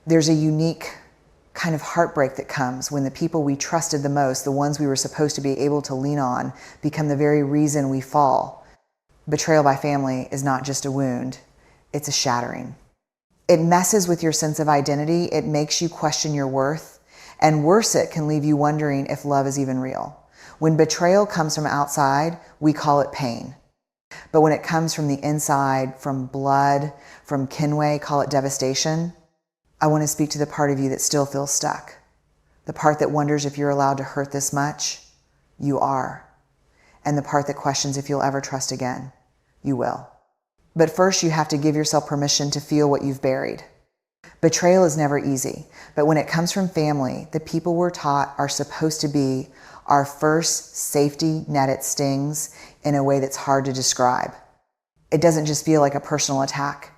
There's a unique kind of heartbreak that comes when the people we trusted the most, the ones we were supposed to be able to lean on, become the very reason we fall. Betrayal by family is not just a wound, it's a shattering. It messes with your sense of identity, it makes you question your worth, and worse, it can leave you wondering if love is even real. When betrayal comes from outside, we call it pain. But when it comes from the inside, from blood, from kinway, call it devastation. I want to speak to the part of you that still feels stuck. The part that wonders if you're allowed to hurt this much, you are. And the part that questions if you'll ever trust again, you will. But first you have to give yourself permission to feel what you've buried. Betrayal is never easy, but when it comes from family, the people we're taught are supposed to be our first safety net it stings in a way that's hard to describe. It doesn't just feel like a personal attack.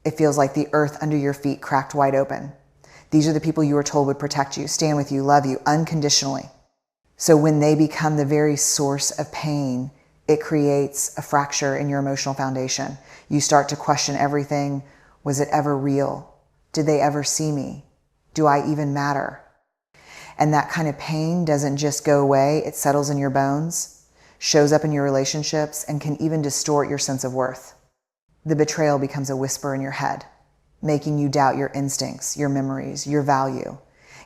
It feels like the earth under your feet cracked wide open. These are the people you were told would protect you, stand with you, love you unconditionally. So when they become the very source of pain, it creates a fracture in your emotional foundation. You start to question everything. Was it ever real? Did they ever see me? Do I even matter? And that kind of pain doesn't just go away. It settles in your bones, shows up in your relationships, and can even distort your sense of worth. The betrayal becomes a whisper in your head, making you doubt your instincts, your memories, your value.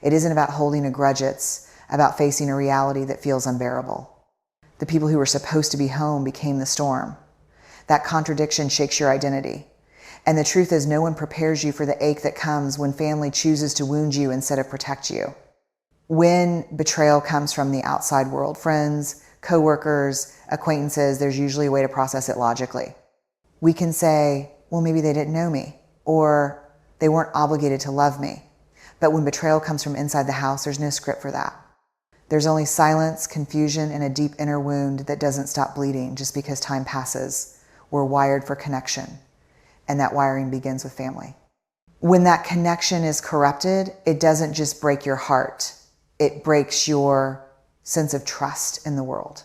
It isn't about holding a grudge, it's about facing a reality that feels unbearable. The people who were supposed to be home became the storm. That contradiction shakes your identity. And the truth is, no one prepares you for the ache that comes when family chooses to wound you instead of protect you. When betrayal comes from the outside world, friends, coworkers, acquaintances, there's usually a way to process it logically. We can say, well, maybe they didn't know me, or they weren't obligated to love me. But when betrayal comes from inside the house, there's no script for that. There's only silence, confusion, and a deep inner wound that doesn't stop bleeding just because time passes. We're wired for connection, and that wiring begins with family. When that connection is corrupted, it doesn't just break your heart. It breaks your sense of trust in the world.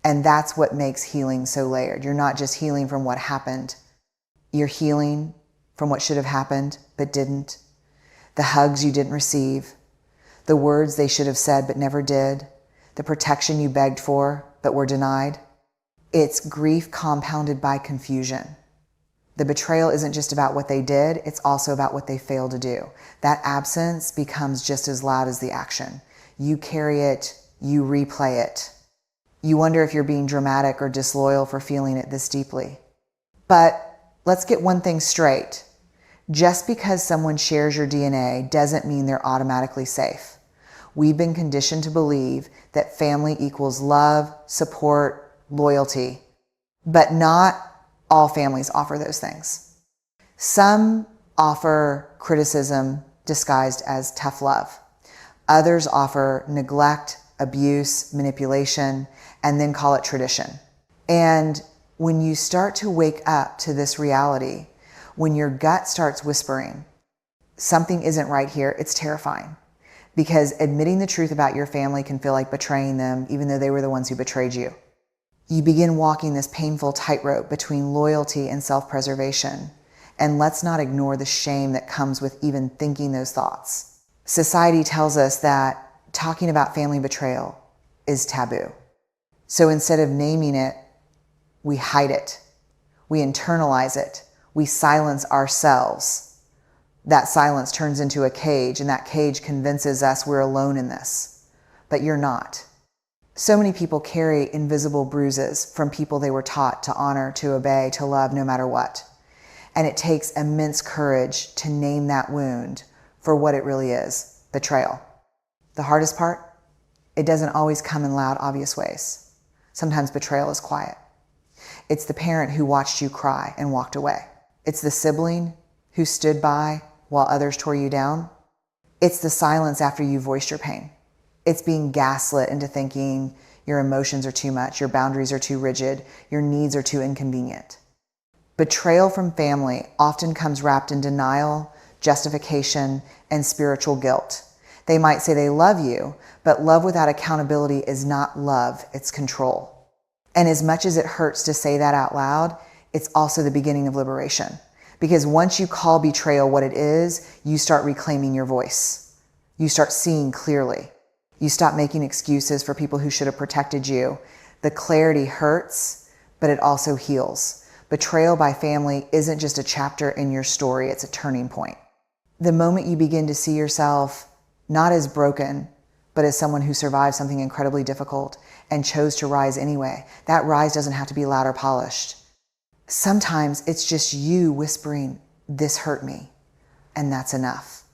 And that's what makes healing so layered. You're not just healing from what happened. You're healing from what should have happened but didn't. The hugs you didn't receive. The words they should have said but never did. The protection you begged for but were denied. It's grief compounded by confusion. The betrayal isn't just about what they did, it's also about what they failed to do. That absence becomes just as loud as the action. You carry it, you replay it. You wonder if you're being dramatic or disloyal for feeling it this deeply. But let's get one thing straight. Just because someone shares your DNA doesn't mean they're automatically safe. We've been conditioned to believe that family equals love, support, loyalty, but not all families offer those things. Some offer criticism disguised as tough love. Others offer neglect, abuse, manipulation, and then call it tradition. And when you start to wake up to this reality, when your gut starts whispering, something isn't right here, it's terrifying. Because admitting the truth about your family can feel like betraying them, even though they were the ones who betrayed you. You begin walking this painful tightrope between loyalty and self-preservation. And let's not ignore the shame that comes with even thinking those thoughts. Society tells us that talking about family betrayal is taboo. So instead of naming it, we hide it. We internalize it. We silence ourselves. That silence turns into a cage, and that cage convinces us we're alone in this. But you're not. So many people carry invisible bruises from people they were taught to honor, to obey, to love, no matter what. And it takes immense courage to name that wound for what it really is, betrayal. The hardest part? It doesn't always come in loud, obvious ways. Sometimes betrayal is quiet. It's the parent who watched you cry and walked away. It's the sibling who stood by while others tore you down. It's the silence after you voiced your pain. It's being gaslit into thinking your emotions are too much, your boundaries are too rigid, your needs are too inconvenient. Betrayal from family often comes wrapped in denial, justification, and spiritual guilt. They might say they love you, but love without accountability is not love, it's control. And as much as it hurts to say that out loud, it's also the beginning of liberation. Because once you call betrayal what it is, you start reclaiming your voice. You start seeing clearly. You stop making excuses for people who should have protected you. The clarity hurts, but it also heals. Betrayal by family isn't just a chapter in your story, it's a turning point. The moment you begin to see yourself not as broken, but as someone who survived something incredibly difficult and chose to rise anyway, that rise doesn't have to be loud or polished. Sometimes it's just you whispering, "This hurt me," and that's enough.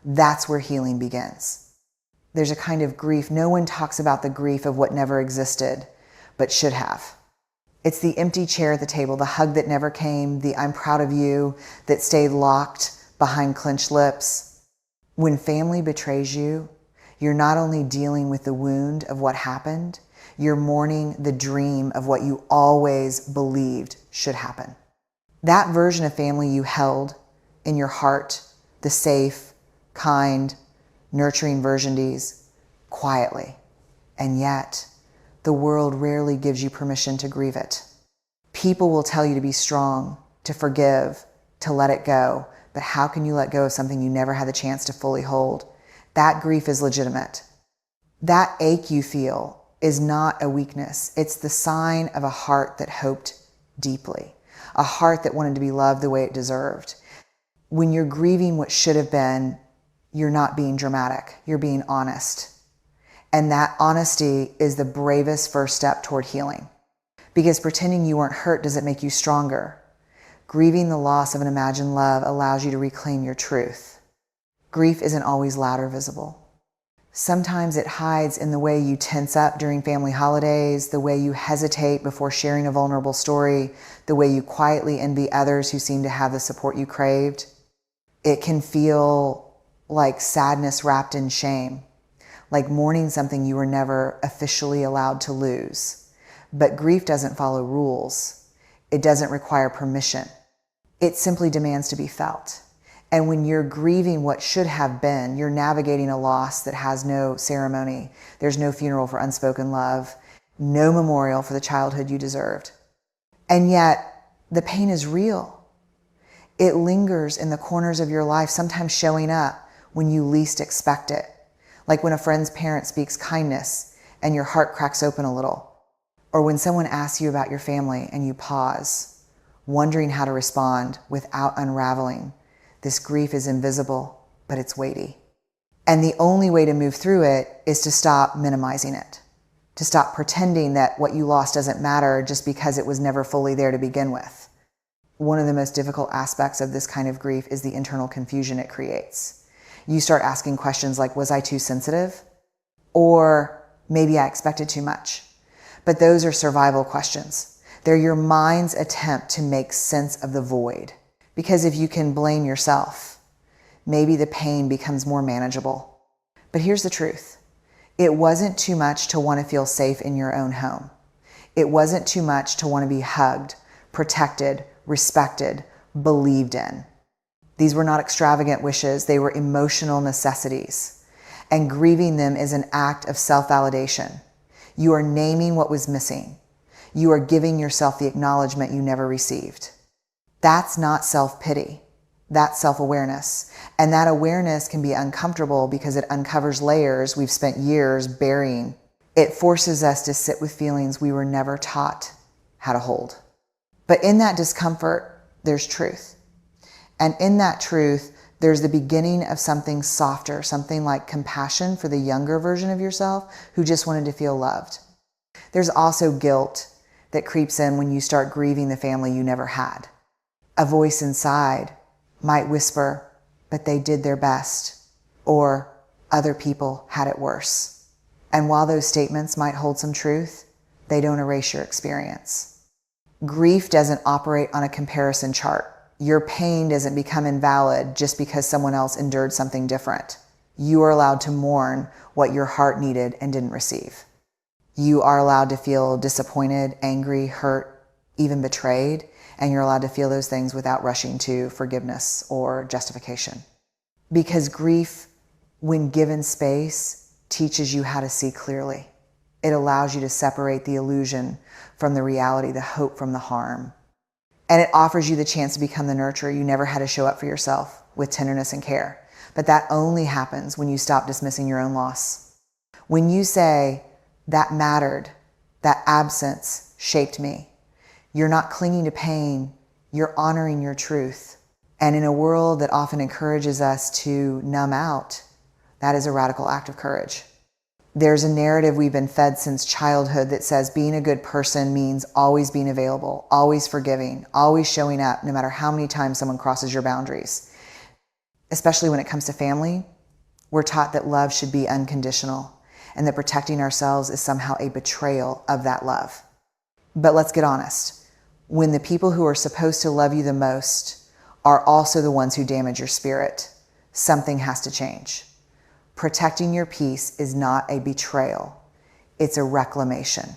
That's where healing begins. There's a kind of grief. No one talks about the grief of what never existed, but should have. It's the empty chair at the table, the hug that never came, the "I'm proud of you" that stayed locked behind clenched lips. When family betrays you, you're not only dealing with the wound of what happened, you're mourning the dream of what you always believed should happen. That version of family you held in your heart, the safe, kind, nurturing versions, quietly. And yet, the world rarely gives you permission to grieve it. People will tell you to be strong, to forgive, to let it go. But how can you let go of something you never had the chance to fully hold? That grief is legitimate. That ache you feel is not a weakness. It's the sign of a heart that hoped deeply, a heart that wanted to be loved the way it deserved. When you're grieving what should have been, you're not being dramatic, you're being honest. And that honesty is the bravest first step toward healing. Because pretending you weren't hurt doesn't make you stronger. Grieving the loss of an imagined love allows you to reclaim your truth. Grief isn't always loud or visible. Sometimes it hides in the way you tense up during family holidays, the way you hesitate before sharing a vulnerable story, the way you quietly envy others who seem to have the support you craved. It can feel like sadness wrapped in shame, like mourning something you were never officially allowed to lose. But grief doesn't follow rules. It doesn't require permission. It simply demands to be felt. And when you're grieving what should have been, you're navigating a loss that has no ceremony. There's no funeral for unspoken love, no memorial for the childhood you deserved. And yet, the pain is real. It lingers in the corners of your life, sometimes showing up when you least expect it. Like when a friend's parent speaks kindness and your heart cracks open a little. Or when someone asks you about your family and you pause, wondering how to respond without unraveling. This grief is invisible, but it's weighty. And the only way to move through it is to stop minimizing it, to stop pretending that what you lost doesn't matter just because it was never fully there to begin with. One of the most difficult aspects of this kind of grief is the internal confusion it creates. You start asking questions like, was I too sensitive? Or maybe I expected too much. But those are survival questions. They're your mind's attempt to make sense of the void. Because if you can blame yourself, maybe the pain becomes more manageable. But here's the truth. It wasn't too much to want to feel safe in your own home. It wasn't too much to want to be hugged, protected, respected, believed in. These were not extravagant wishes. They were emotional necessities. And grieving them is an act of self-validation. You are naming what was missing. You are giving yourself the acknowledgement you never received. That's not self-pity. That's self-awareness. And that awareness can be uncomfortable because it uncovers layers we've spent years burying. It forces us to sit with feelings we were never taught how to hold. But in that discomfort, there's truth. And in that truth, there's the beginning of something softer, something like compassion for the younger version of yourself who just wanted to feel loved. There's also guilt that creeps in when you start grieving the family you never had. A voice inside might whisper, but they did their best, or other people had it worse. And while those statements might hold some truth, they don't erase your experience. Grief doesn't operate on a comparison chart. Your pain doesn't become invalid just because someone else endured something different. You are allowed to mourn what your heart needed and didn't receive. You are allowed to feel disappointed, angry, hurt, even betrayed, and you're allowed to feel those things without rushing to forgiveness or justification. Because grief, when given space, teaches you how to see clearly. It allows you to separate the illusion from the reality, the hope from the harm. And it offers you the chance to become the nurturer you never had to show up for yourself with tenderness and care. But that only happens when you stop dismissing your own loss. When you say, that mattered, that absence shaped me. You're not clinging to pain, you're honoring your truth. And in a world that often encourages us to numb out, that is a radical act of courage. There's a narrative we've been fed since childhood that says being a good person means always being available, always forgiving, always showing up, no matter how many times someone crosses your boundaries. Especially when it comes to family, we're taught that love should be unconditional and that protecting ourselves is somehow a betrayal of that love. But let's get honest. When the people who are supposed to love you the most are also the ones who damage your spirit, something has to change. Protecting your peace is not a betrayal. It's a reclamation.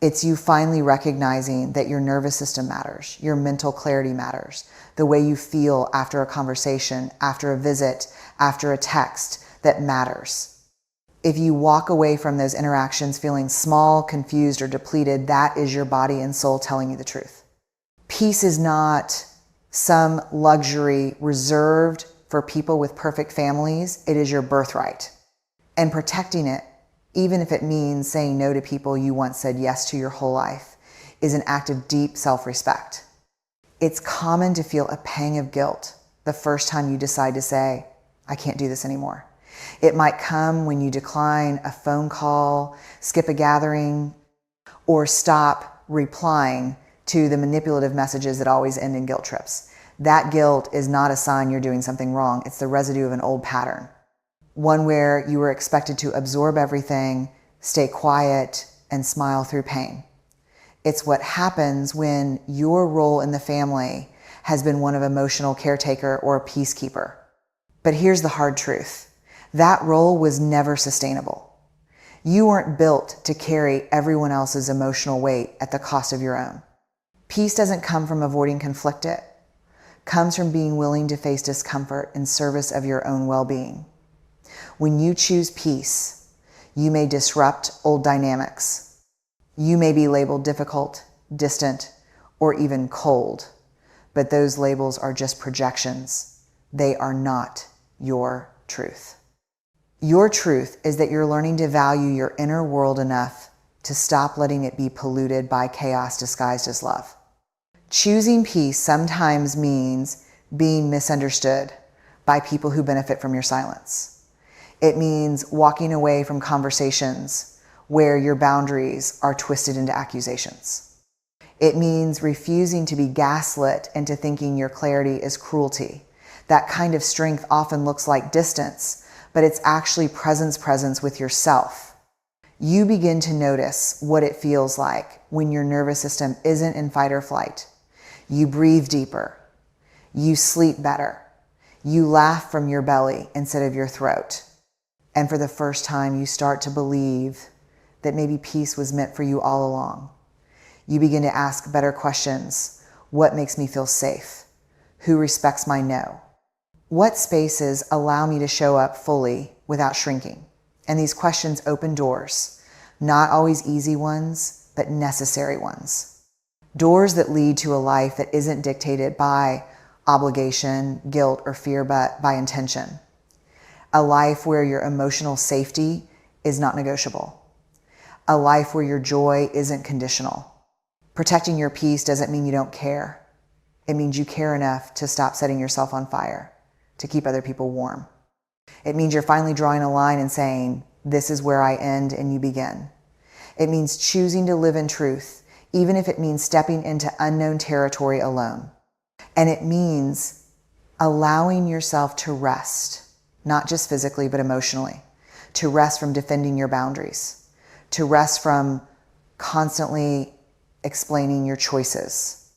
It's you finally recognizing that your nervous system matters, your mental clarity matters, the way you feel after a conversation, after a visit, after a text, that matters. If you walk away from those interactions feeling small, confused, or depleted, that is your body and soul telling you the truth. Peace is not some luxury reserved for people with perfect families. It is your birthright. And protecting it, even if it means saying no to people you once said yes to your whole life, is an act of deep self-respect. It's common to feel a pang of guilt the first time you decide to say, I can't do this anymore. It might come when you decline a phone call, skip a gathering, or stop replying to the manipulative messages that always end in guilt trips. That guilt is not a sign you're doing something wrong. It's the residue of an old pattern. One where you were expected to absorb everything, stay quiet, and smile through pain. It's what happens when your role in the family has been one of emotional caretaker or peacekeeper. But here's the hard truth. That role was never sustainable. You weren't built to carry everyone else's emotional weight at the cost of your own. Peace doesn't come from avoiding conflict. It comes from being willing to face discomfort in service of your own well-being. When you choose peace, you may disrupt old dynamics. You may be labeled difficult, distant, or even cold, but those labels are just projections. They are not your truth. Your truth is that you're learning to value your inner world enough to stop letting it be polluted by chaos disguised as love. Choosing peace sometimes means being misunderstood by people who benefit from your silence. It means walking away from conversations where your boundaries are twisted into accusations. It means refusing to be gaslit into thinking your clarity is cruelty. That kind of strength often looks like distance, but it's actually presence with yourself. You begin to notice what it feels like when your nervous system isn't in fight or flight. You breathe deeper. You sleep better. You laugh from your belly instead of your throat. And for the first time, you start to believe that maybe peace was meant for you all along. You begin to ask better questions. What makes me feel safe? Who respects my no? What spaces allow me to show up fully without shrinking? And these questions open doors, not always easy ones, but necessary ones. Doors that lead to a life that isn't dictated by obligation, guilt, or fear, but by intention. A life where your emotional safety is not negotiable. A life where your joy isn't conditional. Protecting your peace doesn't mean you don't care. It means you care enough to stop setting yourself on fire, to keep other people warm. It means you're finally drawing a line and saying, this is where I end and you begin. It means choosing to live in truth, even if it means stepping into unknown territory alone. And it means allowing yourself to rest, not just physically, but emotionally, to rest from defending your boundaries, to rest from constantly explaining your choices,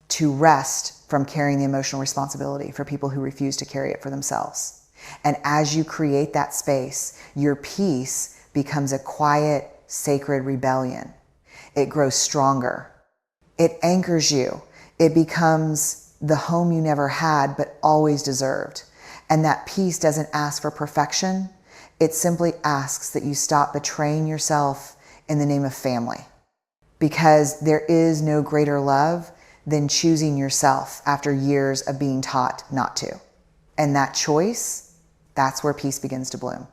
to rest from carrying the emotional responsibility for people who refuse to carry it for themselves. And as you create that space, your peace becomes a quiet, sacred rebellion. It grows stronger. It anchors you. It becomes the home you never had, but always deserved. And that peace doesn't ask for perfection. It simply asks that you stop betraying yourself in the name of family. Because there is no greater love than choosing yourself after years of being taught not to. And that choice, that's where peace begins to bloom.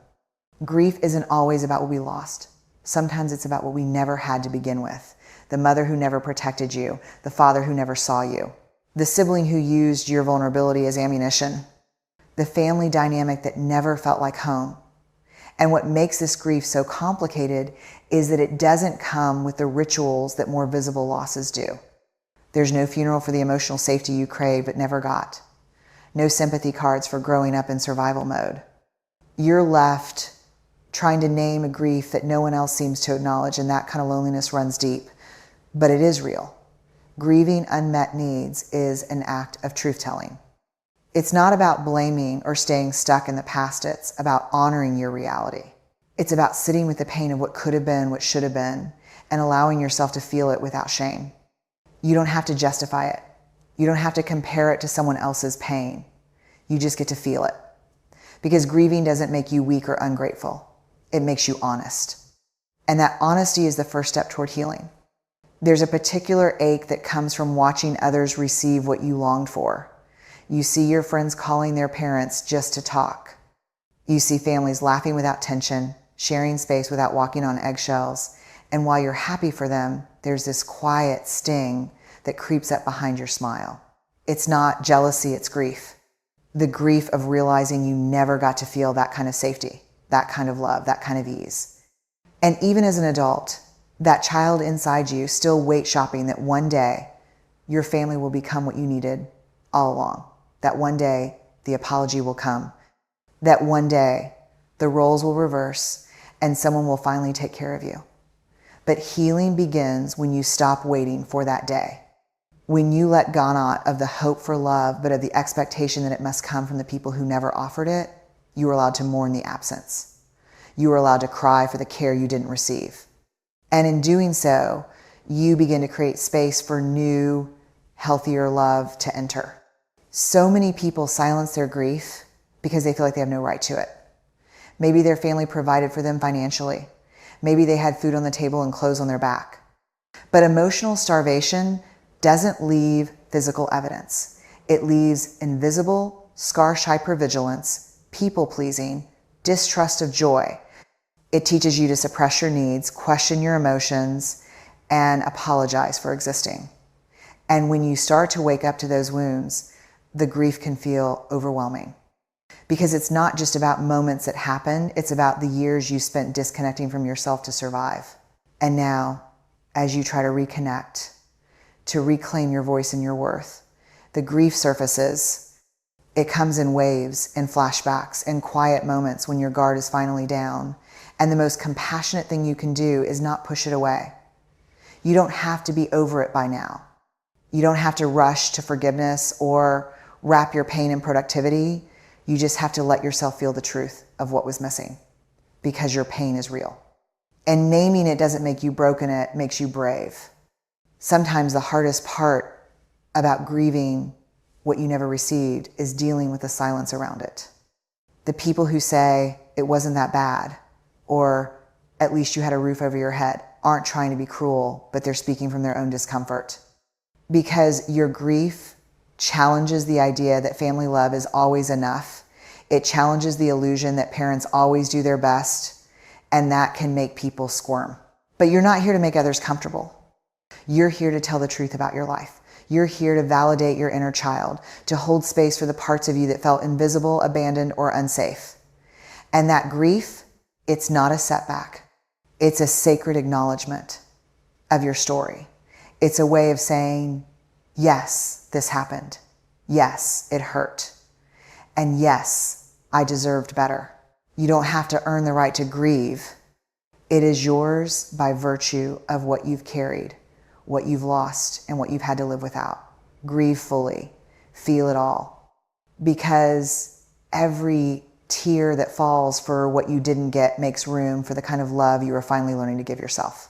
Grief isn't always about what we lost. Sometimes it's about what we never had to begin with. The mother who never protected you, the father who never saw you, the sibling who used your vulnerability as ammunition, the family dynamic that never felt like home. And what makes this grief so complicated is that it doesn't come with the rituals that more visible losses do. There's no funeral for the emotional safety you craved but never got. No sympathy cards for growing up in survival mode. You're left trying to name a grief that no one else seems to acknowledge, and that kind of loneliness runs deep. But it is real. Grieving unmet needs is an act of truth-telling. It's not about blaming or staying stuck in the past. It's about honoring your reality. It's about sitting with the pain of what could have been, what should have been, and allowing yourself to feel it without shame. You don't have to justify it. You don't have to compare it to someone else's pain. You just get to feel it. Because grieving doesn't make you weak or ungrateful. It makes you honest. And that honesty is the first step toward healing. There's a particular ache that comes from watching others receive what you longed for. You see your friends calling their parents just to talk. You see families laughing without tension, sharing space without walking on eggshells. And while you're happy for them, there's this quiet sting that creeps up behind your smile. It's not jealousy, it's grief. The grief of realizing you never got to feel that kind of safety, that kind of love, that kind of ease. And even as an adult, that child inside you still waits shopping that one day your family will become what you needed all along. That one day the apology will come. That one day the roles will reverse and someone will finally take care of you. But healing begins when you stop waiting for that day. When you let go not of the hope for love, but of the expectation that it must come from the people who never offered it, you are allowed to mourn the absence. You are allowed to cry for the care you didn't receive. And in doing so, you begin to create space for new, healthier love to enter. So many people silence their grief because they feel like they have no right to it. Maybe their family provided for them financially. Maybe they had food on the table and clothes on their back. But emotional starvation doesn't leave physical evidence. It leaves invisible, scarce hypervigilance, people-pleasing, distrust of joy. It teaches you to suppress your needs, question your emotions, and apologize for existing. And when you start to wake up to those wounds, the grief can feel overwhelming. Because it's not just about moments that happen, it's about the years you spent disconnecting from yourself to survive. And now, as you try to reconnect, to reclaim your voice and your worth, the grief surfaces. It comes in waves, in flashbacks, in quiet moments when your guard is finally down. And the most compassionate thing you can do is not push it away. You don't have to be over it by now. You don't have to rush to forgiveness or wrap your pain in productivity. You just have to let yourself feel the truth of what was missing, because your pain is real. And naming it doesn't make you broken, it makes you brave. Sometimes the hardest part about grieving what you never received is dealing with the silence around it. The people who say it wasn't that bad, or at least you had a roof over your head, aren't trying to be cruel, but they're speaking from their own discomfort. Because your grief challenges the idea that family love is always enough. It challenges the illusion that parents always do their best, and that can make people squirm. But you're not here to make others comfortable. You're here to tell the truth about your life. You're here to validate your inner child, to hold space for the parts of you that felt invisible, abandoned, or unsafe. And that grief, it's not a setback. It's a sacred acknowledgement of your story. It's a way of saying, yes, this happened. Yes, it hurt. And yes, I deserved better. You don't have to earn the right to grieve. It is yours by virtue of what you've carried, what you've lost, and what you've had to live without. Grieve fully. Feel it all. Because every tear that falls for what you didn't get makes room for the kind of love you are finally learning to give yourself.